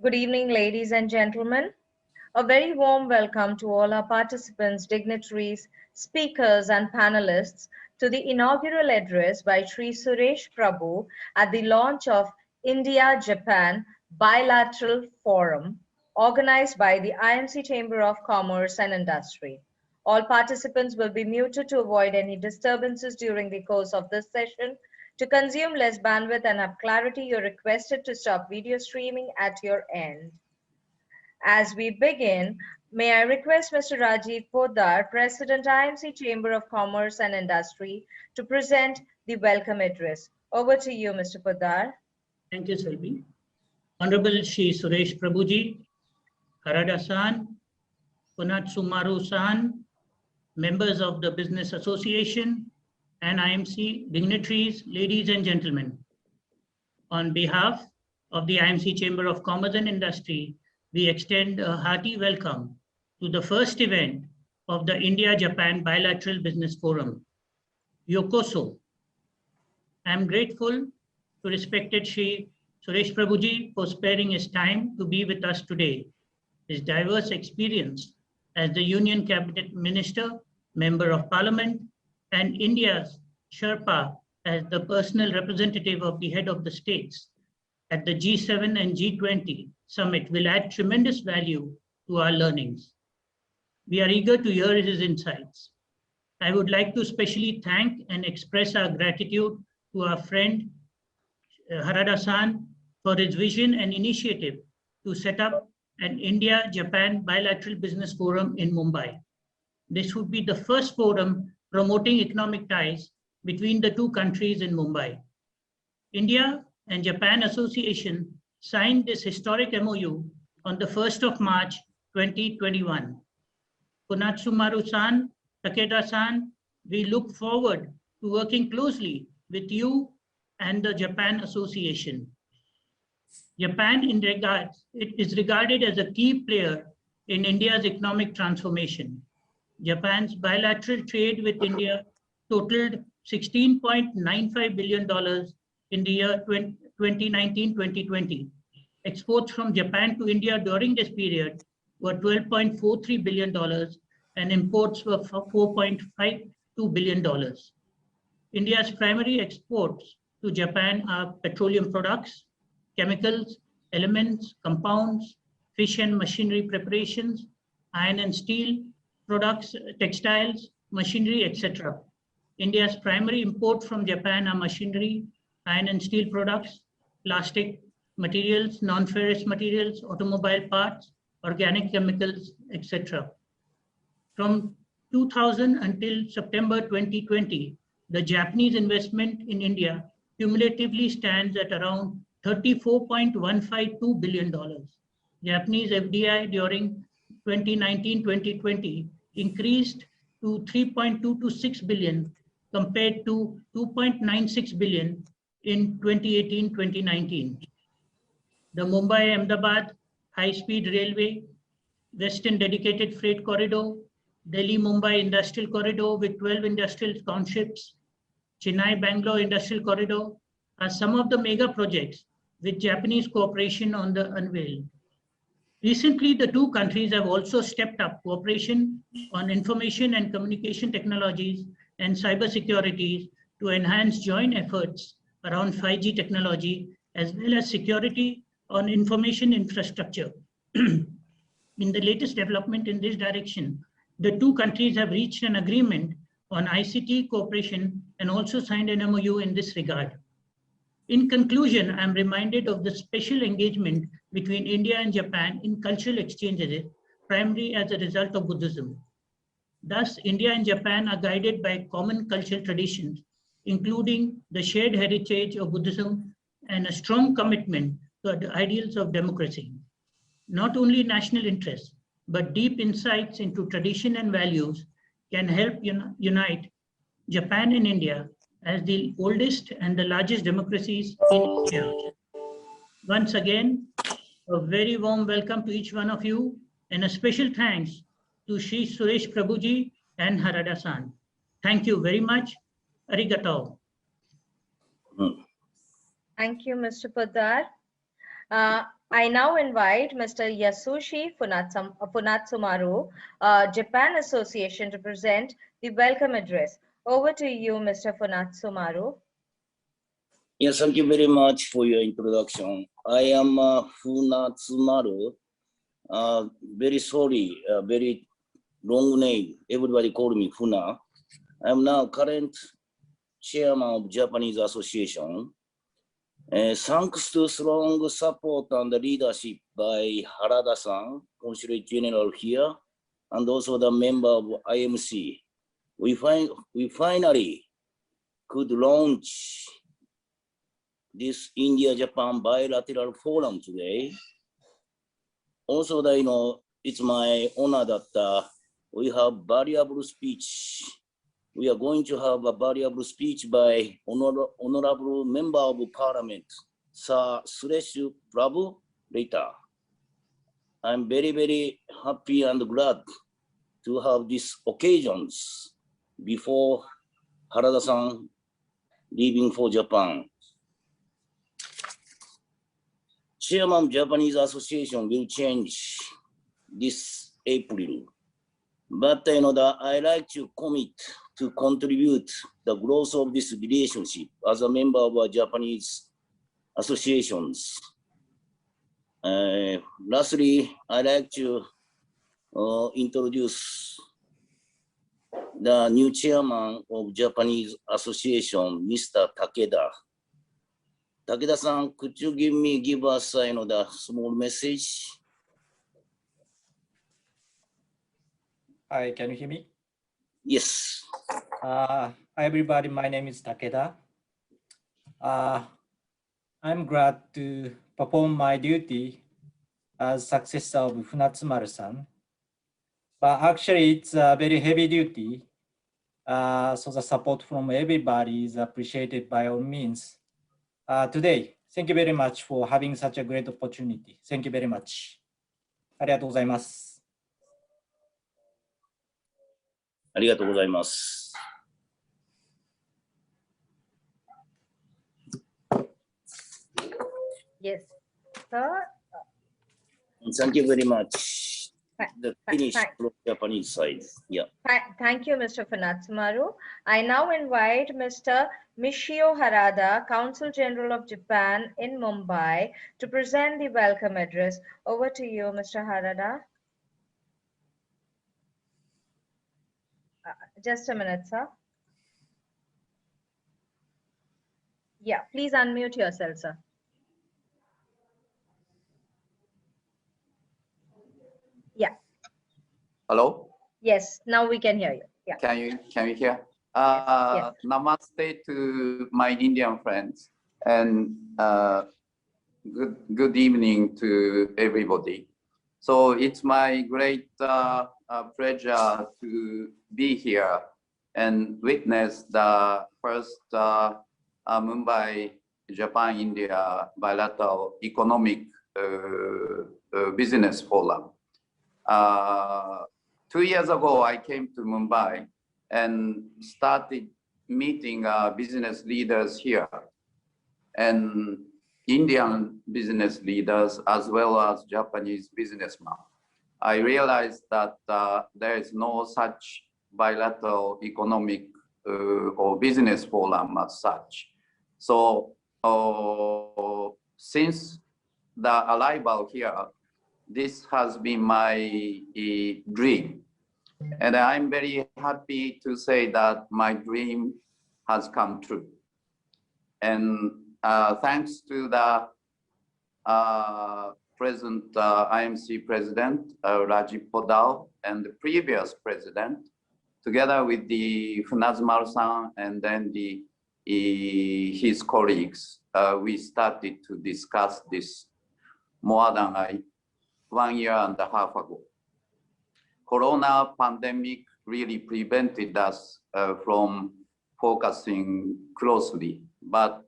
Good evening, ladies and gentlemen. A very warm welcome to all our participants, dignitaries, speakers, and panelists to the inaugural address by Shri Suresh Prabhu at the launch of India-Japan Bilateral Forum, organized by the IMC Chamber of Commerce and Industry. All participants will be muted to avoid any disturbances during the course of this session. To consume less bandwidth and have clarity, you're requested to stop video streaming at your end. As we begin, may I request Mr. Rajiv Poddar, President, IMC Chamber of Commerce and Industry, to present the welcome address. Over to you, Mr. Poddar. Thank you, Selvi. Honorable Shri Suresh Prabhuji, Harada-san, Punatsumaru-san, members of the Business Association, and IMC dignitaries, ladies and gentlemen. On behalf of the IMC Chamber of Commerce and Industry, we extend a hearty welcome to the first event of the India-Japan Bilateral Business Forum. Yokoso. I am grateful to respected Shri Suresh Prabhuji for sparing his time to be with us today. His diverse experience as the Union Cabinet Minister, Member of Parliament, and India's Sherpa as the personal representative of the head of the states at the G7 and G20 summit will add tremendous value to our learnings. We are eager to hear his insights. I would like to specially thank and express our gratitude to our friend Harada-san for his vision and initiative to set up an India-Japan Bilateral Business Forum in Mumbai. This would be the first forum promoting economic ties between the two countries in Mumbai. India and Japan Association signed this historic MOU on the 1st of March 2021. Punatsumaru-san, Takeda-san, we look forward to working closely with you and the Japan Association. Japan is regarded as a key player in India's economic transformation. Japan's bilateral trade with India totaled $16.95 billion in the year 2019-2020. Exports from Japan to India during this period were $12.43 billion and imports were $4.52 billion. India's primary exports to Japan are petroleum products, chemicals, elements, compounds, fish and machinery preparations, iron and steel products, textiles, machinery, etc. India's primary import from Japan are machinery, iron and steel products, plastic materials, non-ferrous materials, automobile parts, organic chemicals, etc. From 2000 until September 2020, the Japanese investment in India cumulatively stands at around $34.152 billion. Japanese FDI during 2019-2020 increased to 3.226 billion compared to 2.96 billion in 2018-2019. The Mumbai-Ahmedabad high-speed railway, Western Dedicated Freight Corridor, Delhi-Mumbai Industrial Corridor with 12 industrial townships, Chennai-Bangalore Industrial Corridor are some of the mega projects with Japanese cooperation on the unveil. Recently, the two countries have also stepped up cooperation on information and communication technologies and cybersecurity to enhance joint efforts around 5G technology as well as security on information infrastructure. In the latest development in this direction, the two countries have reached an agreement on ICT cooperation and also signed an MOU in this regard. In conclusion, I am reminded of the special engagement between India and Japan in cultural exchanges, primarily as a result of Buddhism. Thus, India and Japan are guided by common cultural traditions, including the shared heritage of Buddhism and a strong commitment to the ideals of democracy. Not only national interests, but deep insights into tradition and values can help unite Japan and India as the oldest and the largest democracies in Asia. Once again, a very warm welcome to each one of you and a special thanks to Shri Suresh Prabhuji and Harada-san. Thank you very much. Arigato. Thank you, Mr. Poddar. I now invite Mr. Yasushi Funatsumaru, Japan Association, to present the welcome address. Over to you, Mr. Funatsumaru. Yes, thank you very much for your introduction. I am Funatsumaru. Very sorry, very long name. Everybody call me Funa. I am now current chairman of Japanese Association. Thanks to strong support and leadership by Harada-san, Consulate General here, and also the member of IMC, we finally could launch this India-Japan bilateral forum today. Also, it's my honor that we have valuable speech. We are going to have a valuable speech by Honorable Member of Parliament, Sir Suresh Prabhu, later. I'm very, very happy and glad to have these occasions before Harada-san leaving for Japan. Chairman of Japanese Association will change this April. But I like to commit to contribute the growth of this relationship as a member of our Japanese associations. Lastly, I like to introduce the new chairman of Japanese Association, Mr. Takeda. Takeda-san, could you give us the small message? Hi, can you hear me? Yes. Hi, everybody. My name is Takeda. I'm glad to perform my duty as successor of Funatsumaru-san. But actually, it's a very heavy duty. So the support from everybody is appreciated by all means. Today, thank you very much for having such a great opportunity. Thank you very much. ありがとうございます。ありがとうございます。Yes, sir. Thank you very much. The finish from Japanese side. Yeah. Thank you, Mr. Funatsumaru. I now invite Mr. Michio Harada, Consul General of Japan in Mumbai, to present the welcome address. Over to you, Mr. Harada. Just a minute, sir. Yeah, please unmute yourself, sir. Yeah. Hello? Yes, now we can hear you. Yeah. Can you hear? Yes. Namaste to my Indian friends, and good evening to everybody. So it's my great pleasure to be here and witness the first Mumbai Japan-India bilateral economic business forum. 2 years ago, I came to Mumbai and started meeting business leaders here, and Indian business leaders as well as Japanese businessmen. I realized that there is no such bilateral economic or business forum as such. So since the arrival here, this has been my dream. And I'm very happy to say that my dream has come true. And thanks to the present IMC president, Rajiv Podal, and the previous president, together with the Funatsumaru-san and then his colleagues, we started to discuss this more than 1 year and a half ago. Corona pandemic really prevented us from focusing closely, but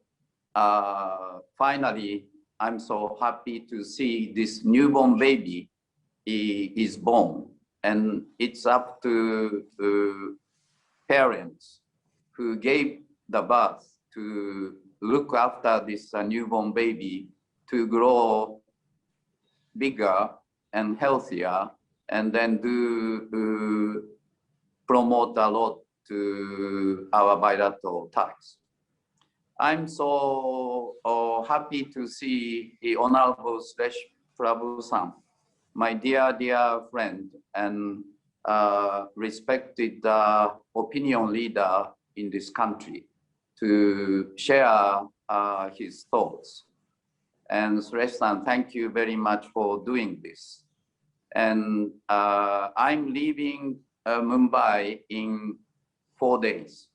finally, I'm so happy to see this newborn baby is born, and it's up to parents who gave the birth to look after this newborn baby to grow bigger and healthier, and then promote a lot to our bilateral ties. I'm so happy to see the Honorable Suresh Prabhu-san, my dear friend and respected opinion leader in this country, to share his thoughts. And Suresh-san, thank you very much for doing this. And I'm leaving Mumbai in 4 days,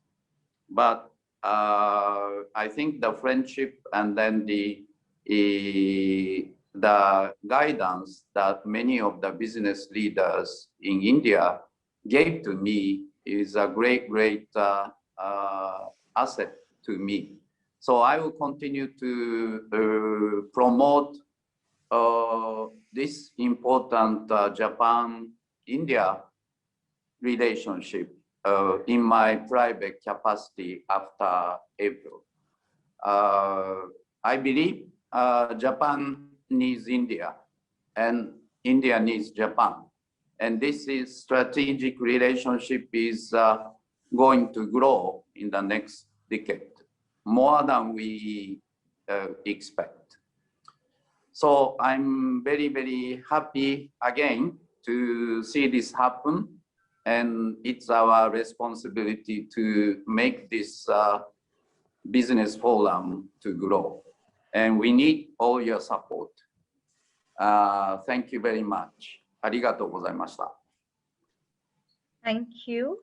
but I think the friendship and then the guidance that many of the business leaders in India gave to me is a great asset to me. So I will continue to promote this important Japan-India relationship in my private capacity after April. I believe Japan needs India and India needs Japan. And this is strategic relationship is going to grow in the next decade, more than we expect. So I'm very happy again to see this happen. And it's our responsibility to make this business forum to grow. And we need all your support. Thank you very much. ありがとうございました。Thank you,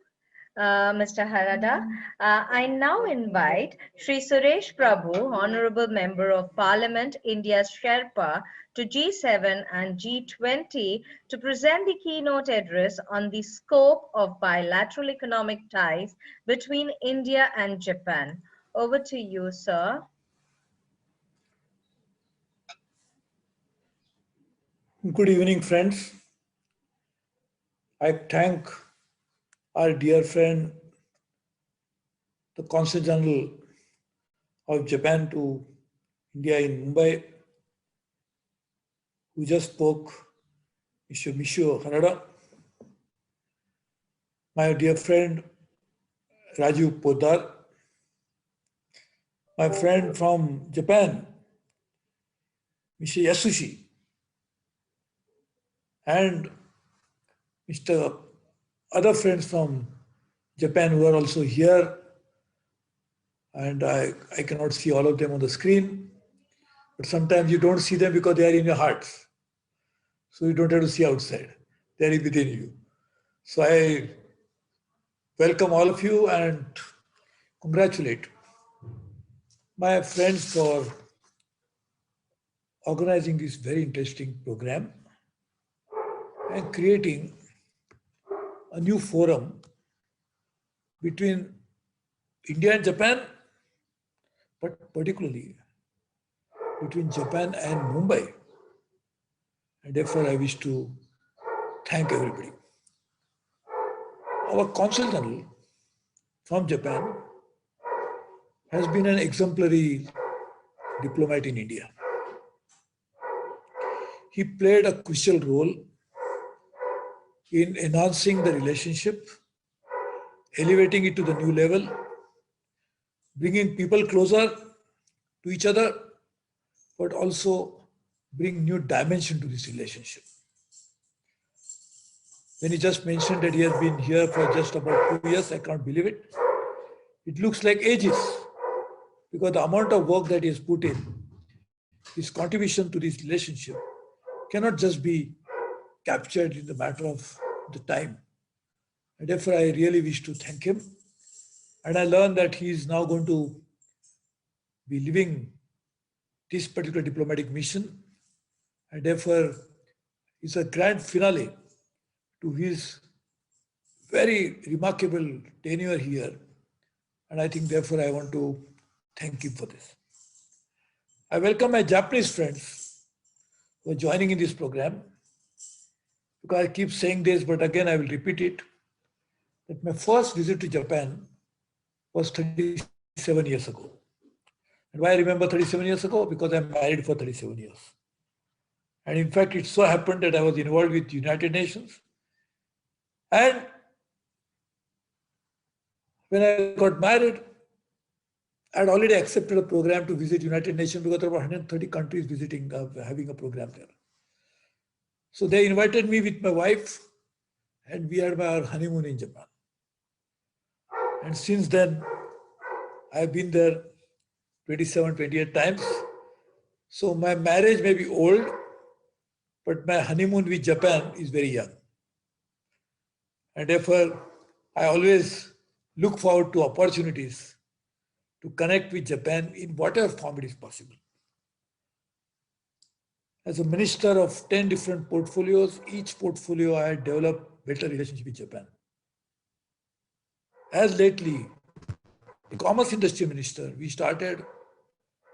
Mr. Harada. I now invite Shri Suresh Prabhu, Honorable Member of Parliament, India's Sherpa, to G7 and G20 to present the keynote address on the scope of bilateral economic ties between India and Japan. Over to you, sir. Good evening, friends. I thank our dear friend, the Consul General of Japan to India in Mumbai, who just spoke, Mr. Michio Harada. My dear friend, Raju Poddar. My friend from Japan, Mr. Yasushi. And Mr. other friends from Japan who are also here, and I cannot see all of them on the screen, but sometimes you don't see them because they are in your hearts. So you don't have to see outside, they are within you. So I welcome all of you and congratulate my friends for organizing this very interesting program and creating a new forum between India and Japan, but particularly between Japan and Mumbai. And therefore, I wish to thank everybody. Our Consul General from Japan has been an exemplary diplomat in India. He played a crucial role in enhancing the relationship, elevating it to the new level, bringing people closer to each other, but also bring new dimension to this relationship. When he just mentioned that he has been here for just about 2 years, I can't believe it. It looks like ages, because the amount of work that he has put in, his contribution to this relationship cannot just be captured in the matter of the time. And therefore, I really wish to thank him. And I learned that he is now going to be leaving this particular diplomatic mission. And therefore, it's a grand finale to his very remarkable tenure here. And I think, therefore, I want to thank him for this. I welcome my Japanese friends who are joining in this program, because I keep saying this, but again, I will repeat it, that my first visit to Japan was 37 years ago. And why I remember 37 years ago? Because I'm married for 37 years. And in fact, it so happened that I was involved with United Nations. And when I got married, I had already accepted a program to visit United Nations because there were 130 countries visiting, having a program there. So they invited me with my wife, and we had our honeymoon in Japan. And since then, I've been there 27, 28 times. So my marriage may be old, but my honeymoon with Japan is very young. And therefore, I always look forward to opportunities to connect with Japan in whatever form it is possible. As a minister of 10 different portfolios, each portfolio I had developed better relationship with Japan. As lately, the commerce industry minister, we started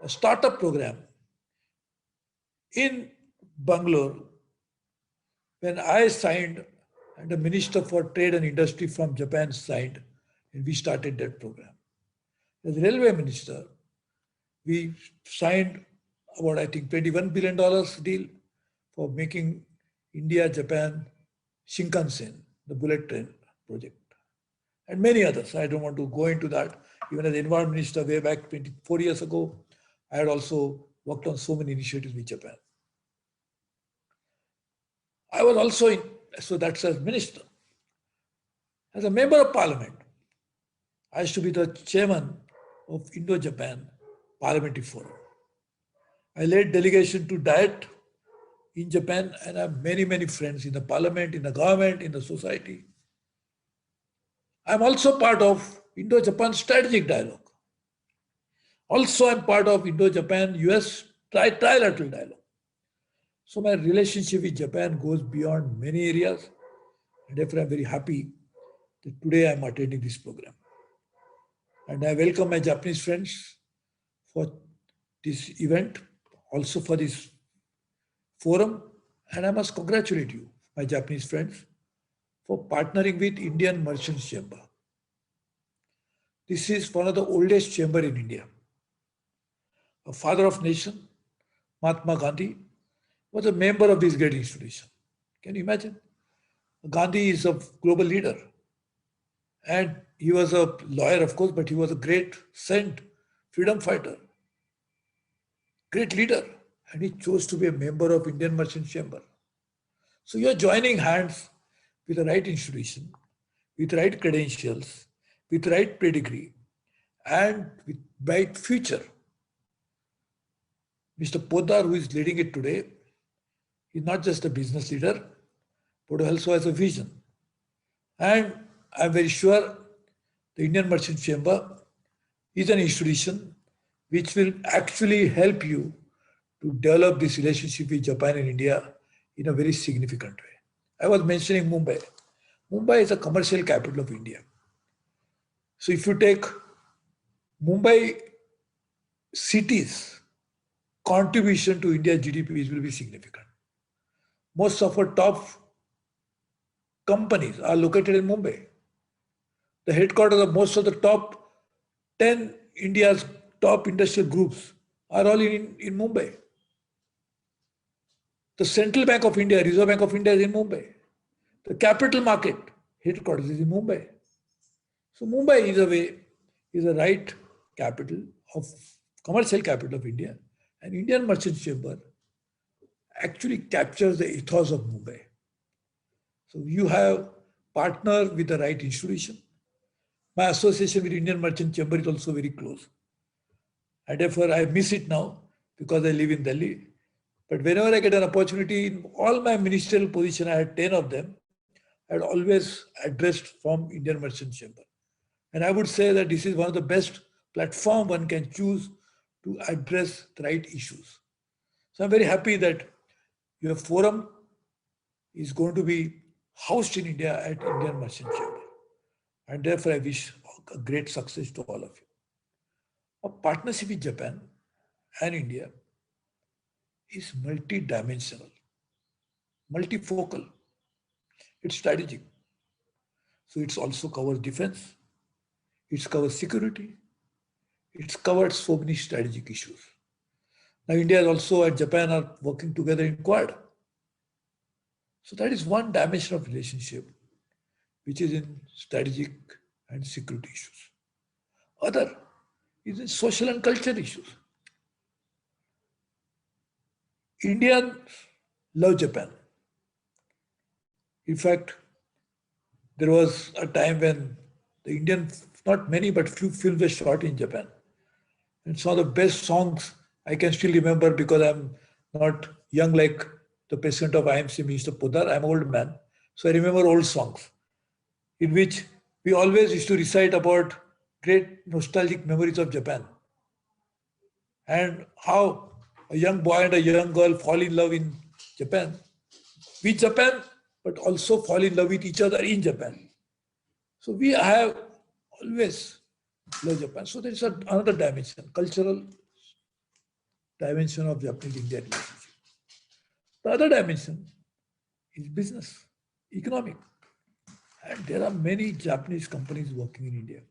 a startup program in Bangalore when I signed and the Minister for Trade and Industry from Japan signed, and we started that program. As railway minister, we signed about, I think, $21 billion deal for making India-Japan Shinkansen, the bullet train project, and many others. I don't want to go into that. Even as environment minister way back 24 years ago, I had also worked on so many initiatives with Japan. I was also in, so that's as minister. As a member of parliament, I used to be the chairman of Indo-Japan Parliamentary Forum. I led delegation to Diet in Japan, and I have many, many friends in the parliament, in the government, in the society. I'm also part of Indo-Japan Strategic Dialogue. Also, I'm part of Indo-Japan-US Trilateral Dialogue. So my relationship with Japan goes beyond many areas, and therefore I'm very happy that today I'm attending this program. And I welcome my Japanese friends for this event, also for this forum, and I must congratulate you, my Japanese friends, for partnering with Indian Merchants Chamber. This is one of the oldest chamber in India. A father of nation, Mahatma Gandhi, was a member of this great institution. Can you imagine? Gandhi is a global leader. And he was a lawyer, of course, but he was a great saint, freedom fighter, great leader. And he chose to be a member of Indian Merchant Chamber. So you're joining hands with the right institution, with right credentials, with right pedigree, and with bright future. Mr. Poddar, who is leading it today, is not just a business leader, but also has a vision. And I'm very sure the Indian Merchant Chamber is an institution which will actually help you to develop this relationship with Japan and India in a very significant way. I was mentioning Mumbai. Mumbai is a commercial capital of India. So if you take Mumbai cities, contribution to India's GDP will be significant. Most of our top companies are located in Mumbai. The headquarters of most of the top 10 India's top industrial groups are all in Mumbai. The Central Bank of India, Reserve Bank of India is in Mumbai. The capital market headquarters is in Mumbai. So Mumbai is a right capital of commercial capital of India, and Indian Merchant Chamber actually captures the ethos of Mumbai. So you have partnered with the right institution. My association with Indian Merchant Chamber is also very close. And therefore I miss it now because I live in Delhi. But whenever I get an opportunity, in all my ministerial positions, I had 10 of them, I had always addressed from Indian Merchant Chamber. And I would say that this is one of the best platforms one can choose to address the right issues. So I'm very happy that your forum is going to be housed in India at Indian Merchant Chamber. And therefore I wish a great success to all of you. A partnership with Japan and India is multi-dimensional, multifocal. It's strategic. So it's also covers defense, it's covers security, it's covered so many strategic issues. Now India is also and Japan are working together in Quad. So that is one dimension of relationship, which is in strategic and security issues. Other is in social and cultural issues. Indians love Japan. In fact, there was a time when the Indian, not many, but few films were shot in Japan. And some of the best songs I can still remember, because I'm not young like the president of IMC, Mr. Podar. I'm an old man. So I remember old songs in which we always used to recite about great nostalgic memories of Japan and how a young boy and a young girl fall in love in Japan, with Japan, but also fall in love with each other in Japan. So we have always loved Japan. So there is another dimension, cultural dimension of Japanese-India relationship. The other dimension is business, economic. And there are many Japanese companies working in India.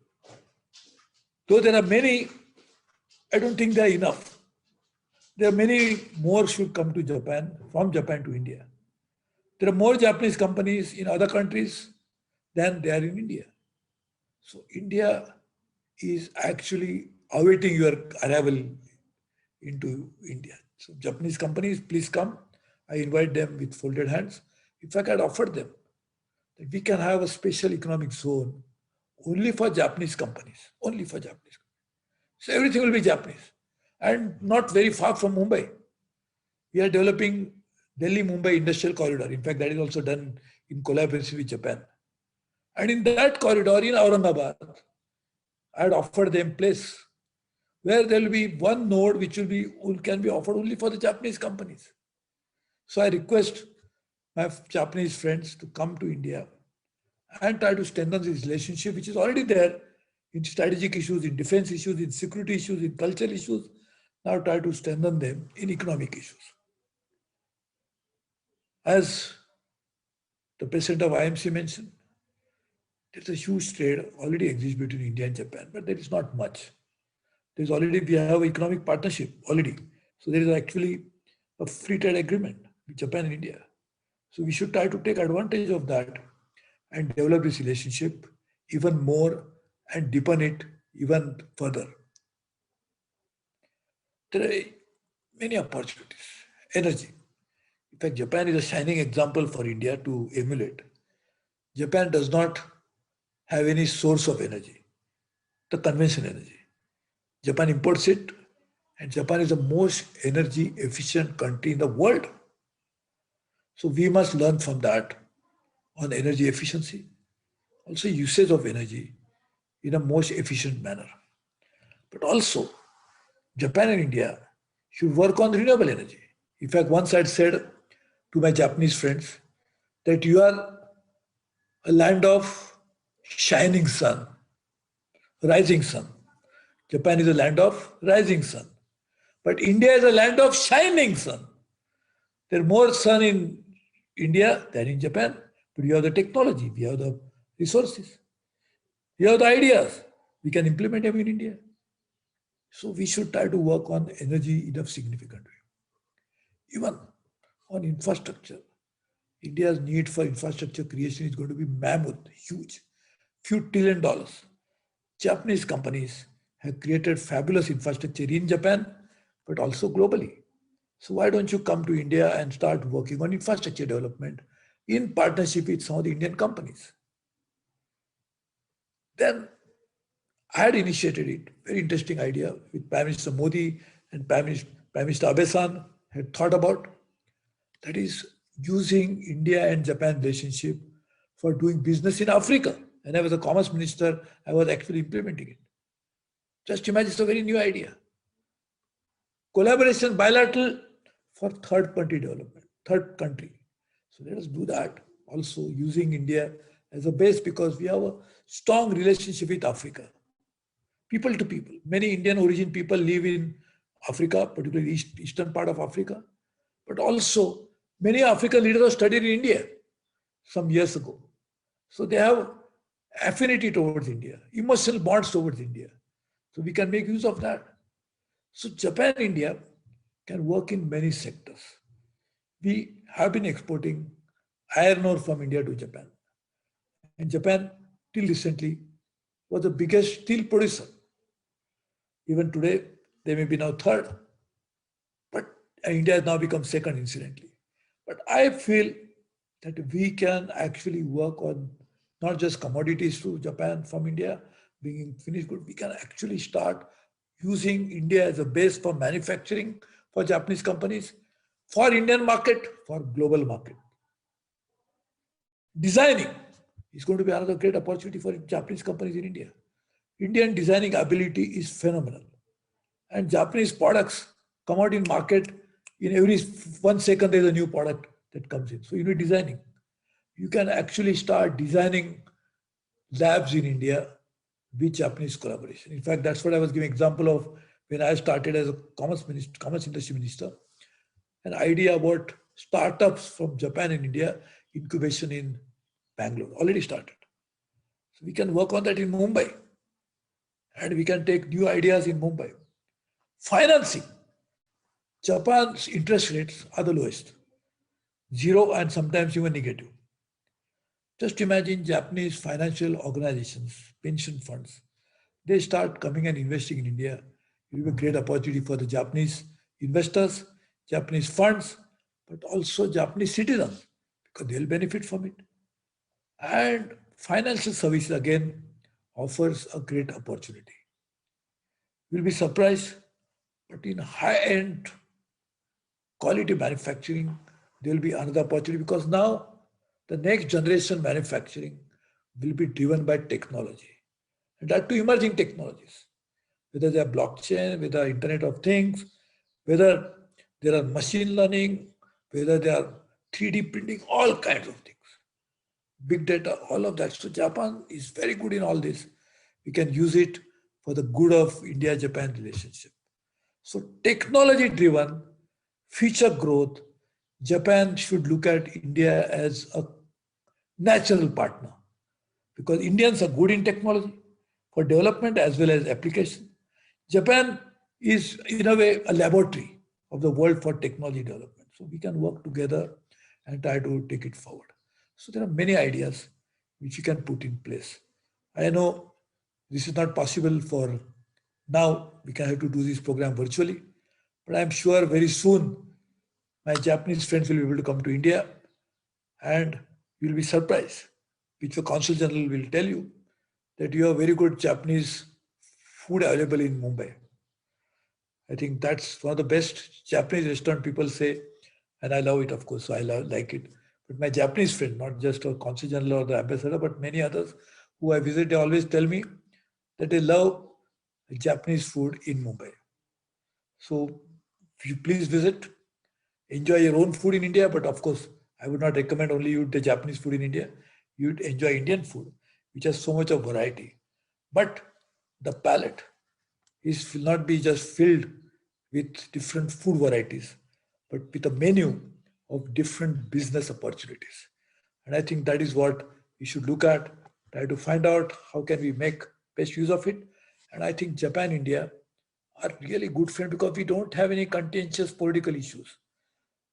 Though there are many, I don't think they are enough. There are many more should come to Japan, from Japan to India. There are more Japanese companies in other countries than they are in India. So India is actually awaiting your arrival into India. So Japanese companies, please come. I invite them with folded hands. In fact, I'd offered them that we can have a special economic zone only for Japanese companies, only for Japanese. So everything will be Japanese and not very far from Mumbai. We are developing Delhi-Mumbai industrial corridor. In fact, that is also done in collaboration with Japan. And in that corridor in Aurangabad, I had offered them place where there will be one node which can be offered only for the Japanese companies. So I request my Japanese friends to come to India and try to strengthen this relationship, which is already there in strategic issues, in defense issues, in security issues, in cultural issues. Now try to strengthen them in economic issues. As the president of IMC mentioned, there's a huge trade already exists between India and Japan, but there is not much. We have an economic partnership already. So there is actually a free trade agreement with Japan and India. So we should try to take advantage of that and develop this relationship even more and deepen it even further. There are many opportunities. Energy. In fact, Japan is a shining example for India to emulate. Japan does not have any source of energy, the conventional energy. Japan imports it, and Japan is the most energy efficient country in the world. So we must learn from that on energy efficiency, also usage of energy in a most efficient manner. But also, Japan and India should work on renewable energy. In fact, once I had said to my Japanese friends that you are a land of shining sun, rising sun. Japan is a land of rising sun. But India is a land of shining sun. There are more sun in India than in Japan. But we have the technology, we have the resources, we have the ideas. We can implement them in India. So we should try to work on energy in a significant way. Even on infrastructure, India's need for infrastructure creation is going to be mammoth, huge, few $1 trillion. Japanese companies have created fabulous infrastructure in Japan, but also globally. So why don't you come to India and start working on infrastructure development in partnership with some of the Indian companies? Then I had initiated it, very interesting idea, with Prime Minister Modi and Prime Minister Abe-san had thought about. That is using India and Japan relationship for doing business in Africa. And I was a commerce minister, I was actually implementing it. Just imagine, it's a very new idea. Collaboration bilateral for third country development, third country. So let us do that also using India as a base, because we have a strong relationship with Africa. People to people. Many Indian origin people live in Africa, particularly eastern part of Africa. But also many African leaders have studied in India some years ago. So they have affinity towards India, emotional bonds towards India. So we can make use of that. So Japan, India can work in many sectors. We have been exporting iron ore from India to Japan. And Japan, till recently, was the biggest steel producer. Even today, they may be now third, but India has now become second, incidentally. But I feel that we can actually work on not just commodities to Japan from India, bringing finished goods. We can actually start using India as a base for manufacturing for Japanese companies, for Indian market, for global market. Designing is going to be another great opportunity for Japanese companies in India. Indian designing ability is phenomenal. And Japanese products come out in market. In every 1 second, there's a new product that comes in. So you need designing. You can actually start designing labs in India with Japanese collaboration. In fact, that's what I was giving example of when I started as a commerce industry minister. An idea about startups from Japan and India, incubation in Bangalore, already started. So we can work on that in Mumbai. And we can take new ideas in Mumbai. Financing. Japan's interest rates are the lowest. 0 and sometimes even negative. Just imagine Japanese financial organizations, pension funds, they start coming and investing in India. It will be a great opportunity for the Japanese investors, Japanese funds, but also Japanese citizens, because they'll benefit from it. And financial services again offers a great opportunity. You'll be surprised, but in high-end quality manufacturing, there will be another opportunity, because now the next generation manufacturing will be driven by technology, and that to emerging technologies, whether they are blockchain, whether Internet of Things, whether there are machine learning, whether they are 3D printing, all kinds of things, big data, all of that. So Japan is very good in all this. We can use it for the good of India-Japan relationship. So technology-driven, future growth, Japan should look at India as a natural partner, because Indians are good in technology for development as well as application. Japan is in a way a laboratory of the world for technology development. So we can work together and try to take it forward. So there are many ideas which you can put in place. I know this is not possible for now. We can have to do this program virtually, but I'm sure very soon my Japanese friends will be able to come to India, and you'll be surprised, which the Consul General will tell you that you have very good Japanese food available in Mumbai. I think that's one of the best Japanese restaurant, people say, and I love it, of course, so I like it. But my Japanese friend, not just a Consul General or the ambassador, but many others who I visit, they always tell me that they love Japanese food in Mumbai. So you please visit, enjoy your own food in India, but of course, I would not recommend only you the Japanese food in India. You'd enjoy Indian food, which has so much of variety. But the palate will not be just filled with different food varieties, but with a menu of different business opportunities. And I think that is what we should look at, try to find out how can we make best use of it. And I think Japan, India are really good friends, because we don't have any contentious political issues.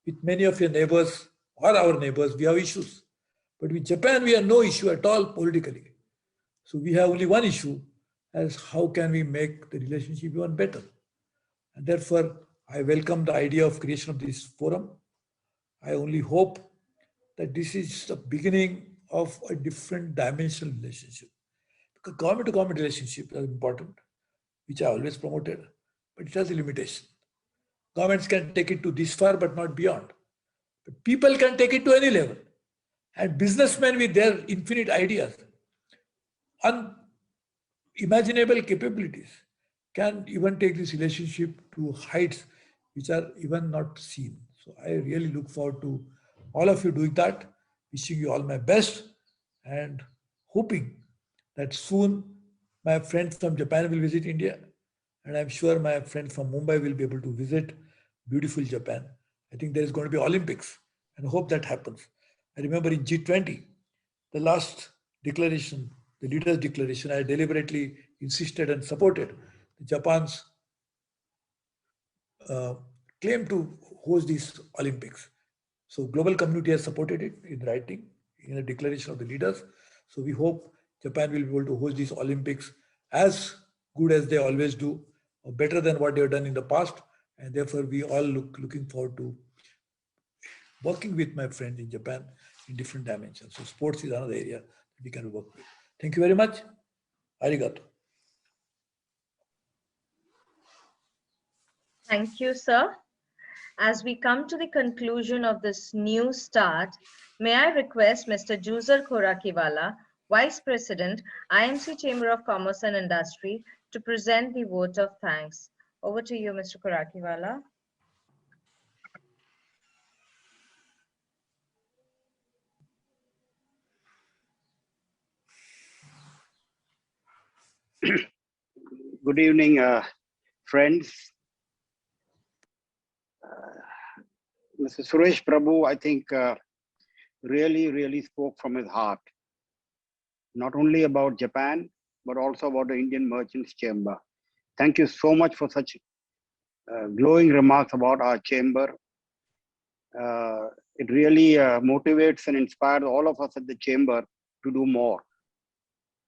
With many of your neighbors or our neighbors, we have issues. But with Japan, we have no issue at all politically. So we have only one issue, as how can we make the relationship even better. And therefore, I welcome the idea of creation of this forum. I only hope that this is the beginning of a different dimensional relationship. Because government to government relationship is important, which I always promoted, but it has a limitation. Governments can take it to this far, but not beyond. But people can take it to any level. And businessmen with their infinite ideas, unimaginable capabilities, can even take this relationship to heights which are even not seen. So I really look forward to all of you doing that. Wishing you all my best, and hoping that soon my friends from Japan will visit India, and I'm sure my friends from Mumbai will be able to visit beautiful Japan. I think there is going to be Olympics, and I hope that happens. I remember in G20, the last declaration, the leaders' declaration, I deliberately insisted and supported Japan's claim to host these Olympics. So global community has supported it in writing, in a declaration of the leaders. So we hope Japan will be able to host these Olympics as good as they always do, or better than what they have done in the past. And therefore, we all looking forward to working with my friends in Japan in different dimensions. So sports is another area that we can work with. Thank you very much. Arigato. Thank you, sir. As we come to the conclusion of this new start, may I request Mr. Juzer Khorakiwala, Vice President, IMC Chamber of Commerce and Industry, to present the vote of thanks. Over to you, Mr. Khorakiwala. Good evening, friends. Mr. Suresh Prabhu, I think, really spoke from his heart, not only about Japan, but also about the Indian Merchants Chamber. Thank you so much for such glowing remarks about our chamber. It really motivates and inspires all of us at the chamber to do more,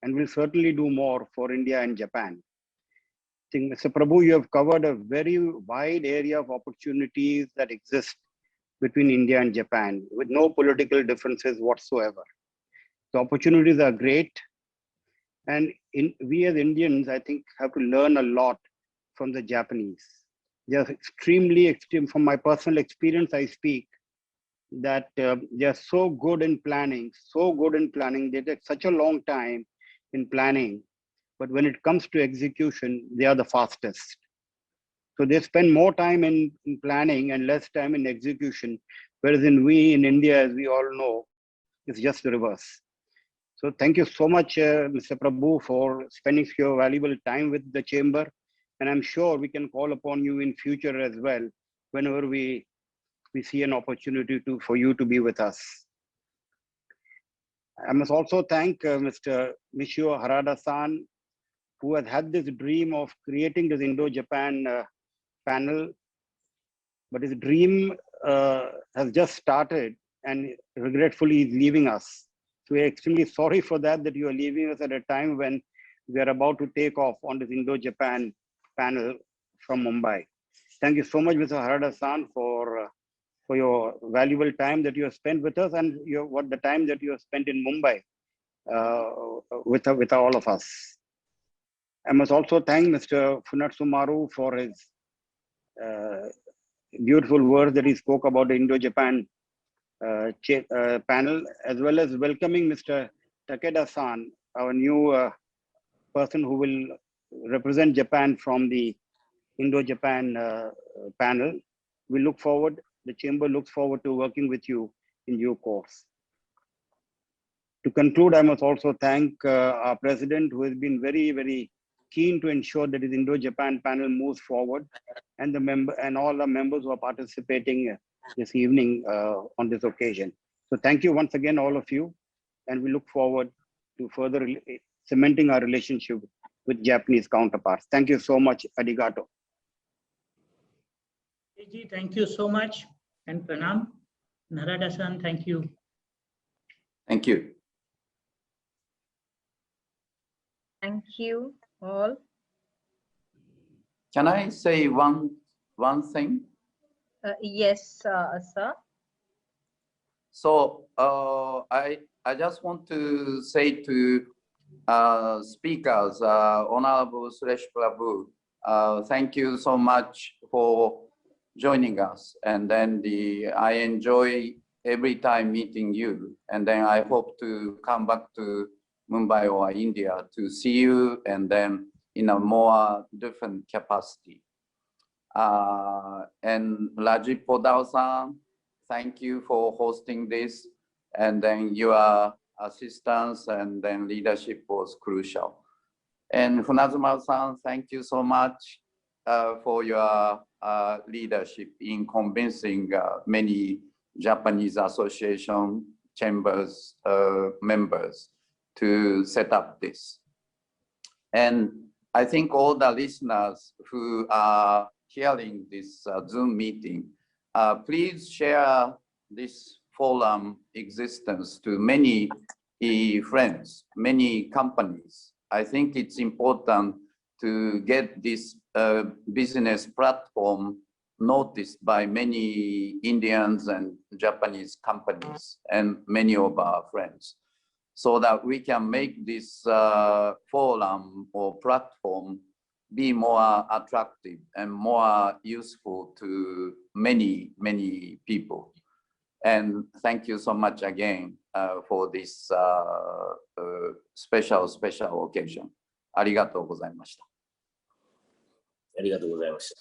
and we'll certainly do more for India and Japan. I think, Mr. Prabhu, you have covered a very wide area of opportunities that exist between India and Japan with no political differences whatsoever. The opportunities are great. And we as Indians, I think, have to learn a lot from the Japanese. They are extremely, from my personal experience, I speak, that they are so good in planning, They take such a long time in planning. But when it comes to execution, they are the fastest. So they spend more time in planning and less time in execution, whereas in India, as we all know, it's just the reverse. So thank you so much, Mr. Prabhu, for spending your valuable time with the chamber. And I'm sure we can call upon you in future as well, whenever we see an opportunity for you to be with us. I must also thank Mr. Michio Harada-san, who has had this dream of creating this Indo-Japan panel, but his dream has just started and regretfully is leaving us. So we're extremely sorry for that you are leaving us at a time when we are about to take off on this Indo-Japan panel from Mumbai. Thank you so much, Mr. Harada-san, for your valuable time that you have spent with us and the time that you have spent in Mumbai with all of us. I must also thank Mr. Funatsumaru for his beautiful words that he spoke about the Indo-Japan panel, as well as welcoming Mr. Takeda-san, our new person who will represent Japan from the Indo-Japan panel. The chamber looks forward to working with you in due course. To conclude, I must also thank our president, who has been very keen to ensure that his Indo-Japan panel moves forward, and all the members who are participating this evening on this occasion. So thank you once again, all of you, and we look forward to further cementing our relationship with Japanese counterparts. Thank you so much. Arigato. Thank you so much, and pranam. Narada-san, thank you. Thank you. Thank you all. Can I say one thing? Yes, sir. So I just want to say to speakers, Honorable Suresh Prabhu, thank you so much for joining us. And then I enjoy every time meeting you. And then I hope to come back to Mumbai or India to see you, and then in a more different capacity. And Raji Podao-san, thank you for hosting this. And then your assistance and then leadership was crucial. And Funazuma-san, thank you so much for your leadership in convincing many Japanese association chambers members to set up this. And I think all the listeners who are hearing this Zoom meeting, please share this forum existence to many friends, many companies. I think it's important to get this business platform noticed by many Indians and Japanese companies and many of our friends, so that we can make this forum or platform be more attractive and more useful to many, many people. And thank you so much again for this special occasion. ありがとうございました。ありがとうございました。